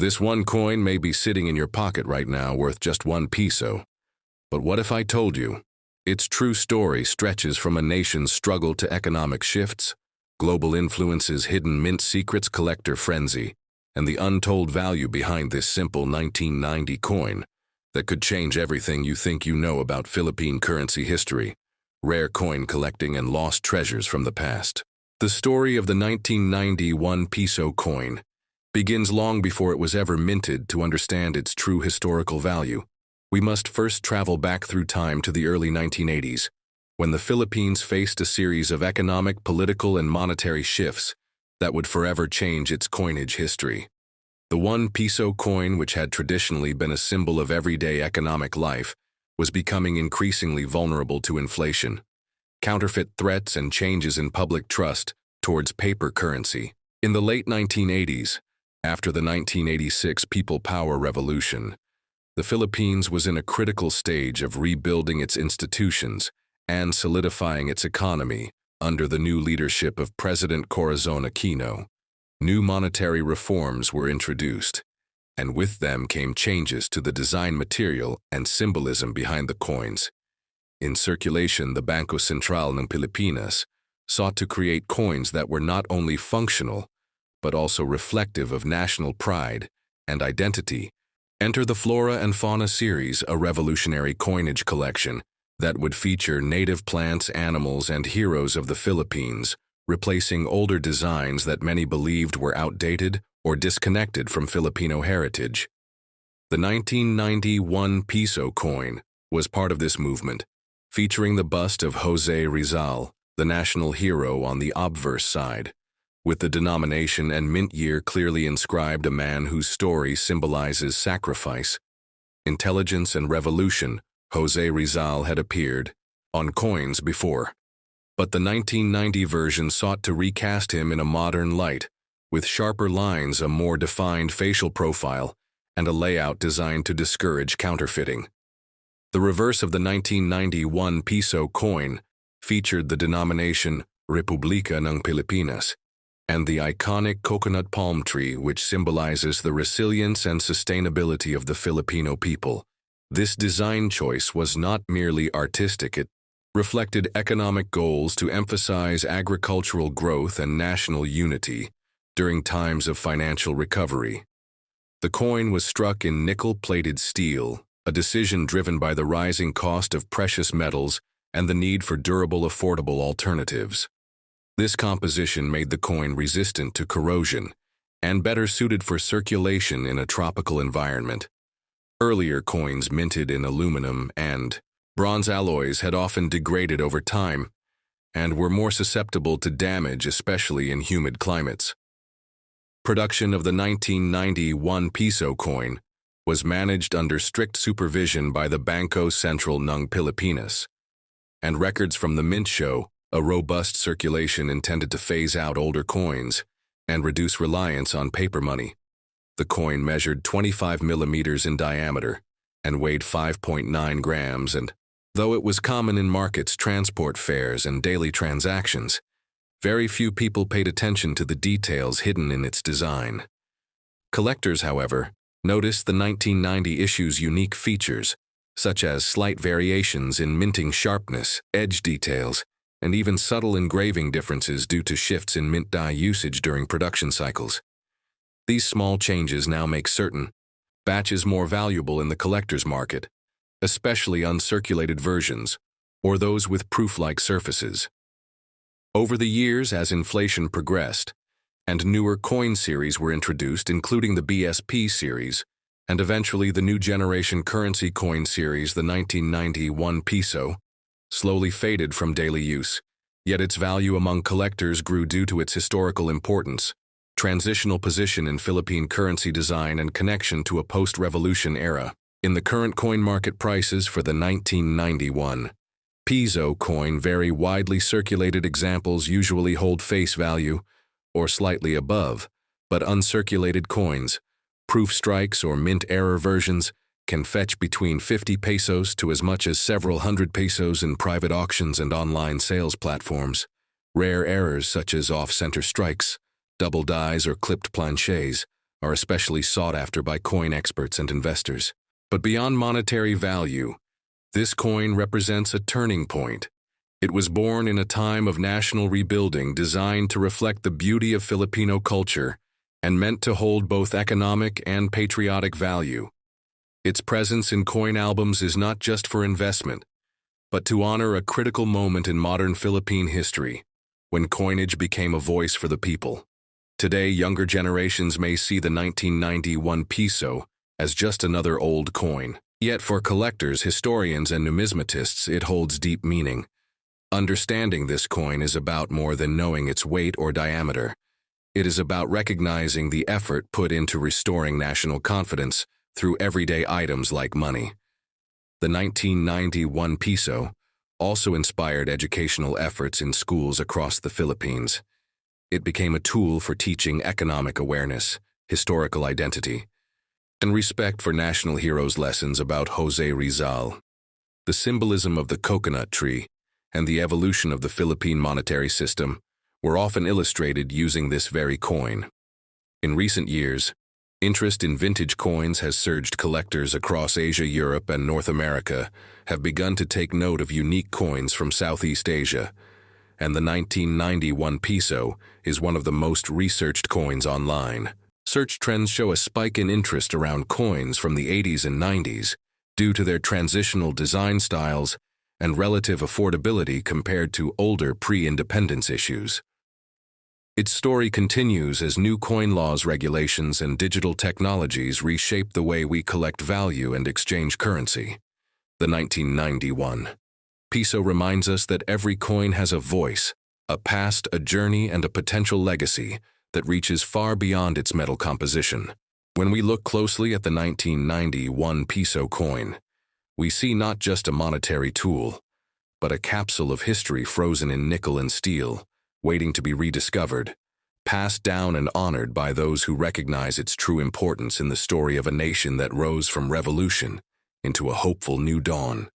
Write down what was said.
This one coin may be sitting in your pocket right now worth just 1 peso. But what if I told you its true story stretches from a nation's struggle to economic shifts, global influences, hidden mint secrets, collector frenzy, and the untold value behind this simple 1990 coin that could change everything you think you know about Philippine currency history, rare coin collecting, and lost treasures from the past? The story of the 1991 peso coin begins long before it was ever minted. To understand its true historical value, we must first travel back through time to the early 1980s, when the Philippines faced a series of economic, political, and monetary shifts that would forever change its coinage history. The 1 peso coin, which had traditionally been a symbol of everyday economic life, was becoming increasingly vulnerable to inflation, counterfeit threats, and changes in public trust towards paper currency. In the late 1980s, after the 1986 People Power Revolution, the Philippines was in a critical stage of rebuilding its institutions and solidifying its economy under the new leadership of President Corazon Aquino. New monetary reforms were introduced, and with them came changes to the design, material, and symbolism behind the coins. In circulation, the Bangko Sentral ng Pilipinas sought to create coins that were not only functional, but also reflective of national pride and identity. Enter the Flora and Fauna series, a revolutionary coinage collection that would feature native plants, animals, and heroes of the Philippines, replacing older designs that many believed were outdated or disconnected from Filipino heritage. The 1991 peso coin was part of this movement, featuring the bust of José Rizal, the national hero, on the obverse side, with the denomination and mint year clearly inscribed, a man whose story symbolizes sacrifice, intelligence, and revolution. José Rizal had appeared on coins before, but the 1990 version sought to recast him in a modern light, with sharper lines, a more defined facial profile, and a layout designed to discourage counterfeiting. The reverse of the 1991 peso coin featured the denomination Republika ng Pilipinas and the iconic coconut palm tree, which symbolizes the resilience and sustainability of the Filipino people. This design choice was not merely artistic, it reflected economic goals to emphasize agricultural growth and national unity during times of financial recovery. The coin was struck in nickel-plated steel, a decision driven by the rising cost of precious metals and the need for durable, affordable alternatives. This composition made the coin resistant to corrosion and better suited for circulation in a tropical environment. Earlier coins minted in aluminum and bronze alloys had often degraded over time and were more susceptible to damage, especially in humid climates. Production of the 1991 peso coin was managed under strict supervision by the Bangko Sentral ng Pilipinas, and records from the mint show a robust circulation intended to phase out older coins and reduce reliance on paper money. The coin measured 25 millimeters in diameter and weighed 5.9 grams, and though it was common in markets, transport fares, and daily transactions, very few people paid attention to the details hidden in its design. Collectors, however, noticed the 1990 issue's unique features, such as slight variations in minting sharpness, edge details, and even subtle engraving differences due to shifts in mint die usage during production cycles. These small changes now make certain batches more valuable in the collector's market, especially uncirculated versions, or those with proof-like surfaces. Over the years, as inflation progressed, and newer coin series were introduced, including the BSP series, and eventually the new generation currency coin series, the 1991 peso, slowly faded from daily use, yet its value among collectors grew due to its historical importance, transitional position in Philippine currency design, and connection to a post-revolution era. In the current coin market, prices for the 1991 peso coin vary widely. Circulated examples usually hold face value or slightly above, but uncirculated coins, proof strikes, or mint error versions can fetch between 50 pesos to as much as several hundred pesos in private auctions and online sales platforms. Rare errors such as off-center strikes, double dies, or clipped planchets are especially sought after by coin experts and investors. But beyond monetary value, this coin represents a turning point. It was born in a time of national rebuilding designed to reflect the beauty of Filipino culture and meant to hold both economic and patriotic value. Its presence in coin albums is not just for investment, but to honor a critical moment in modern Philippine history, when coinage became a voice for the people. Today, younger generations may see the 1991 Piso as just another old coin. Yet for collectors, historians, and numismatists, it holds deep meaning. Understanding this coin is about more than knowing its weight or diameter. It is about recognizing the effort put into restoring national confidence through everyday items like money. The 1991 Piso also inspired educational efforts in schools across the Philippines. It became a tool for teaching economic awareness, historical identity, and respect for national heroes. Lessons about José Rizal, the symbolism of the coconut tree, and the evolution of the Philippine monetary system were often illustrated using this very coin. In recent years, interest in vintage coins has surged. Collectors across Asia, Europe, and North America have begun to take note of unique coins from Southeast Asia, and the 1991 Piso is one of the most researched coins online. Search trends show a spike in interest around coins from the 80s and 90s due to their transitional design styles and relative affordability compared to older pre-independence issues. Its story continues as new coin laws, regulations, and digital technologies reshape the way we collect value and exchange currency. The 1991 Piso reminds us that every coin has a voice, a past, a journey, and a potential legacy that reaches far beyond its metal composition. When we look closely at the 1991 Piso coin, we see not just a monetary tool, but a capsule of history frozen in nickel and steel, waiting to be rediscovered, passed down and honored by those who recognize its true importance in the story of a nation that rose from revolution into a hopeful new dawn.